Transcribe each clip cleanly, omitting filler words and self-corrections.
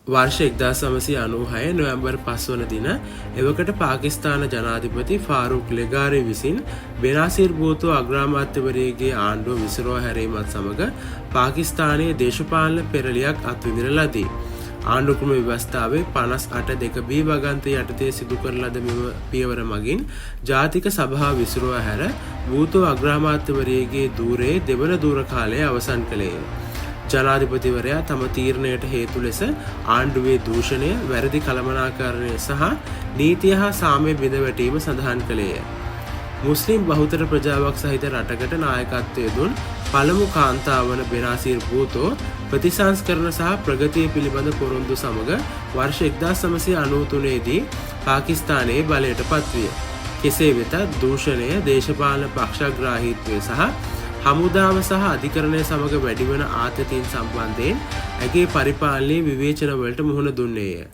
වර්ෂ 1996 නොවැම්බර් 5 වන දින එවකට පාකිස්තාන ජනාධිපති ෆාරූක් ලෙගාරි විසින් බෙනාසිර් භූතෝ අග්‍රාමාත්‍යවරයාගේ ආණ්ඩුව විසිරවා හැරීමත් සමග පාකිස්තානයේ දේශපාලන පෙරළියක් අත්විඳින ලදී. ආණ්ඩු ක්‍රම ව්‍යවස්ථාවේ 58 B වගන්තය යටතේ සිදු කරන ලද මෙම පියවර මගින් ජාතික සභාව විසිරවා හැර භූතෝ අග්‍රාමාත්‍යවරයාගේ ධූරයේ දෙවන ධූර කාලය අවසන් කළේය. ජනාධිපතිවරයා තම තීරණයට හේතු ලෙස ආණ්ඩුවේ දූෂණය, වැරදි කළමනාකරණය සහ නීතිය හා සාමය බිඳවැටීම සඳහන් කළේය. මුස්ලිම් බහුතර ප්‍රජාවක් සහිත රටකට නායකත්වය දුන් පළමු කාන්තාව වන බෙනාසිර් භූතෝ ප්‍රතිසංස්කරණ සහ ප්‍රගතිය පිළිබඳ පොරොන්දු සමග වර්ෂ 1993 දී පාකිස්තානයේ බලයට පත්විය. කෙසේ වෙතත් දූෂණය, දේශපාලන පක්ෂග්‍රාහීත්වය සහ හමුදාව සහ අධිකරණය සමග වැඩිවන ආතතීන් සම්බන්ධයෙන් ඇගේ පරිපාලනයේ විවේචනවලට මුහුණ දුන්නේය.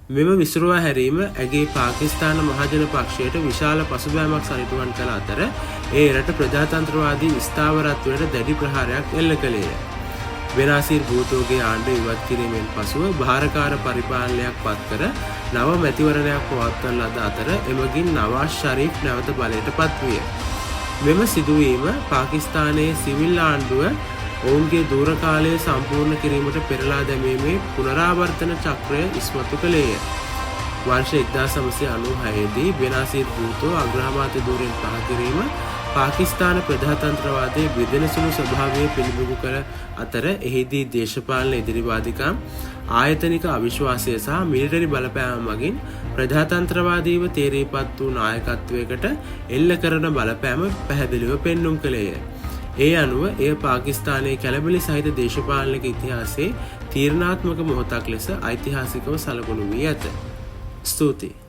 මෙම විසිරුවා හැරීම ඇගේ පාකිස්තාන මහජන පක්ෂයට විශාල පසුබෑමක් සනිටුවන් කළ අතර ඒ රට ප්‍රජාතන්ත්‍රවාදී ස්ථාවරත්වයට දැඩි ප්‍රහාරයක් එල්ල කළේය. බෙනාසිර් භූතෝගේ ආණ්ඩුව ඉවත් කිරීමෙන් පසුව භාරකාර පරිපාලනයක් පත්කර නව මැතිවරණයක් පවත්වන ලද අතර එමගින් නවාස් ෂරීෆ් නැවත බලයට පත්විය. මෙම සිදුවීම පාකිස්තානයේ සිවිල් ආණ්ඩුව ඔවුන්ගේ දූර කාලය සම්පූර්ණ කිරීමට පෙරලා දැමීමේ පුනරාවර්තන චක්‍රය ඉස්මතු කළේය. වර්ෂ 1996 දී බෙනාසිර් භූතෝ අග්‍රාමාත්‍ය ධූරයෙන් පහ කිරීම පාකිස්තාන ප්‍රජාතන්ත්‍රවාදයේ බෙදෙන සුළු ස්වභාවය පිළිබිඹු කර අතර එහිදී දේශපාලන ඉදිරිවාදිකම්, ආයතනික අවිශ්වාසය සහ මිලිටරි බලපෑම මගින් ප්‍රජාතන්ත්‍රවාදීව තේරීපත් වූ නායකත්වයකට එල්ල කරන බලපෑම පැහැදිලිව පෙන්නුම් කළේය. ඒ අනුව එය පාකිස්තානයේ කැළඹිලි සහිත දේශපාලනික ඉතිහාසයේ තීරණාත්මක මොහොතක් ලෙස ඓතිහාසිකව සලකුණු වී ඇත. ස්තුතියි.